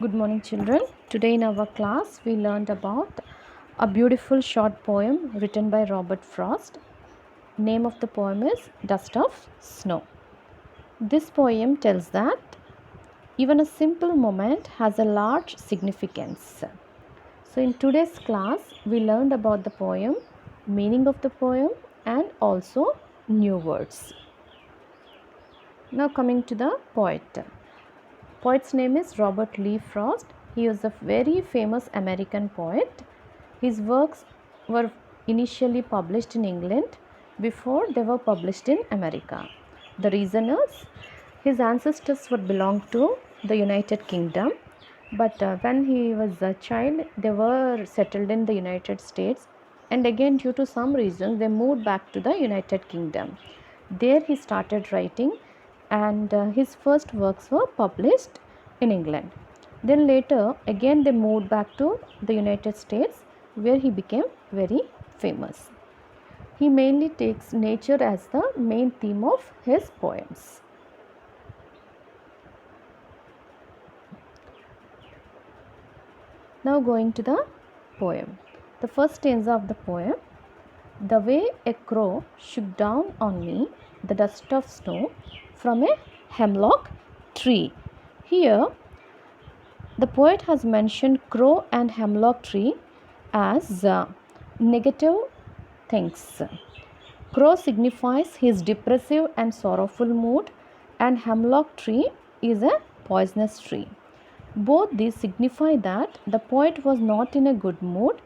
Good morning, children. Today in our class, we learned about a beautiful short poem written by Robert Frost. Name of the poem is Dust of Snow. This poem tells that even a simple moment has a large significance. So, in today's class, we learned about the poem, meaning of the poem, and also new words. Now, coming to the poet. Poet's name is Robert Lee Frost. He is a very famous American poet. His works were initially published in England before they were published in America. The reason is his ancestors were belonged to the United Kingdom, but when he was a child, they were settled in the United States, and again, due to some reasons, they moved back to the United Kingdom. There, he started writing, and his first works were published in England. Then later, again, they moved back to the United States, where he became very famous. He mainly takes nature as the main theme of his poems. Now going to the poem. The first stanza of the poem. The way a crow shook down on me the dust of snow from a hemlock tree. Here, the poet has mentioned crow and hemlock tree as negative things. Crow signifies his depressive and sorrowful mood, and hemlock tree is a poisonous tree. Both these signify that the poet was not in a good mood,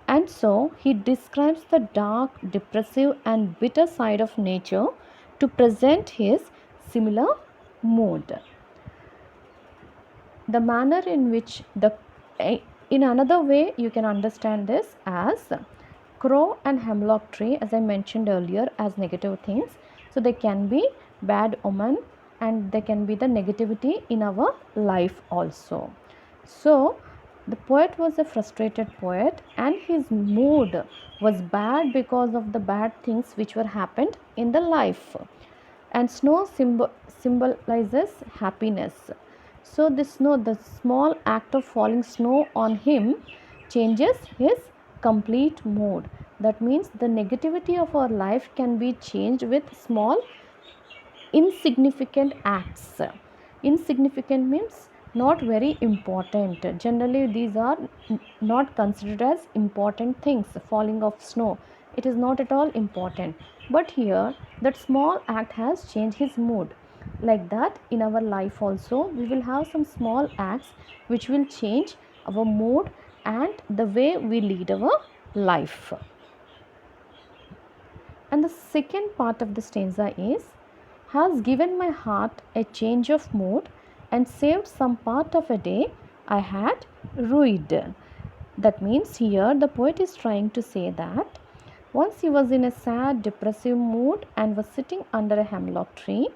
and so he describes the dark, depressive, and bitter side of nature to present his similar mood. The manner in which in another way you can understand this as crow and hemlock tree, as I mentioned earlier, as negative things. So they can be bad omen, and they can be the negativity in our life also. So the poet was a frustrated poet, and his mood was bad because of the bad things which were happened in the life. And snow symbolizes happiness. So the small act of falling snow on him changes his complete mood. That means the negativity of our life can be changed with small insignificant acts. Insignificant means not very important. Generally, these are not considered as important things. Falling of snow, it is not at all important. But here, that small act has changed his mood. Like that, in our life also, we will have some small acts which will change our mood and the way we lead our life. And the second part of the stanza is, has given my heart a change of mood and saved some part of a day I had ruined. That means here the poet is trying to say that once he was in a sad, depressive mood and was sitting under a hemlock tree.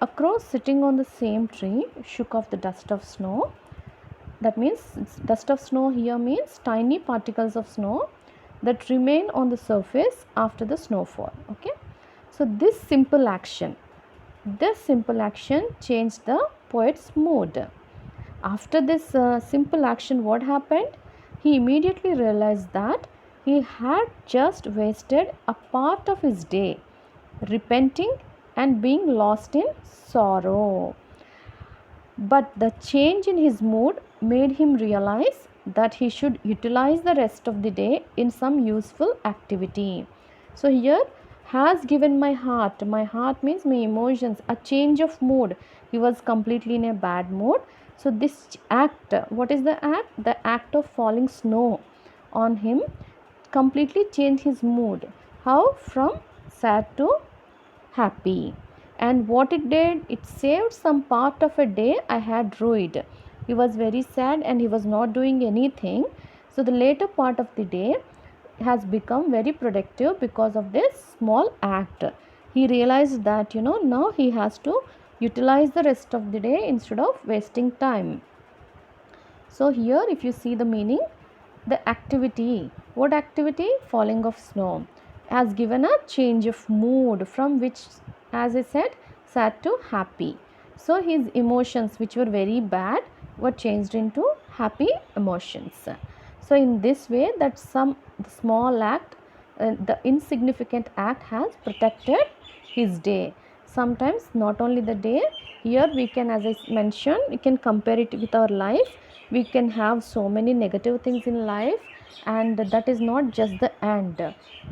A crow sitting on the same tree shook off the dust of snow. That means dust of snow here means tiny particles of snow that remain on the surface after the snowfall. Okay, so this simple action changed the poet's mood. After this simple action, what happened? He immediately realized that he had just wasted a part of his day repenting and being lost in sorrow. But the change in his mood made him realize that he should utilize the rest of the day in some useful activity. So here, has given my heart means my emotions, a change of mood. He was completely in a bad mood. So this act, what is the act? The act of falling snow on him completely changed his mood. How? From sad to happy. And what it did, it saved some part of a day I had ruined. He was very sad and he was not doing anything. So the later part of the day has become very productive because of this small act. He realized that now he has to utilize the rest of the day instead of wasting time. So here, if you see the meaning, the activity, what activity? Falling of snow has given a change of mood from which, as I said, sad to happy. So his emotions which were very bad were changed into happy emotions. So in this way, that some the small act, the insignificant act has protected his day. Sometimes not only the day, here we can, as I mentioned, we can compare it with our life. We can have so many negative things in life, and that is not just the end.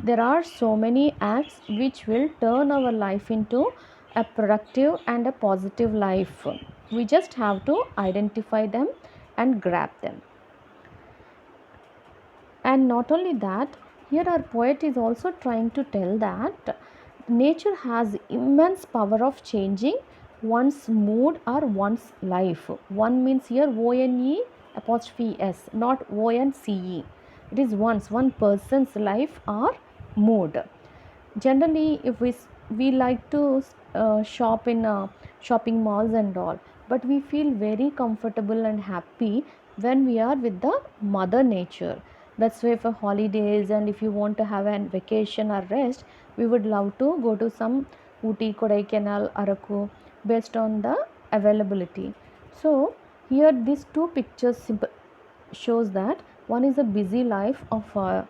There are so many acts which will turn our life into a productive and a positive life. We just have to identify them and grab them. And not only that, here our poet is also trying to tell that nature has immense power of changing one's mood or one's life. One means here ONE apostrophe S, not ONCE. It is one person's life or mood. Generally, if we like to shop in shopping malls and all, but we feel very comfortable and happy when we are with the mother nature. That's why for holidays, and if you want to have a vacation or rest, we would love to go to some Uti, Kodaikanal, Araku, based on the availability. So here these two pictures shows that one is a busy life of a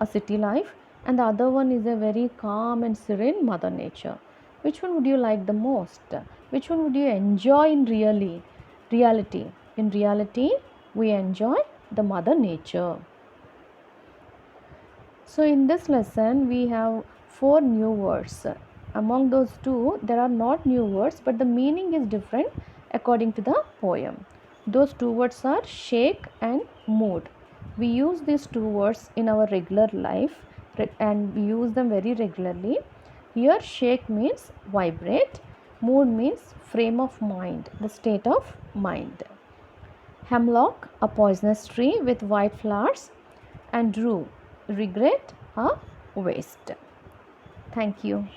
city life, and the other one is a very calm and serene mother nature. Which one would you like the most? Which one would you enjoy in reality? In reality, we enjoy the mother nature. So in this lesson we have four new words. Among those two, there are not new words, but the meaning is different according to the poem. Those two words are shake and mood. We use these two words in our regular life and we use them very regularly. Here shake means vibrate, mood means frame of mind, the state of mind. Hemlock, a poisonous tree with white flowers, and rue, regret, a waste. Thank you.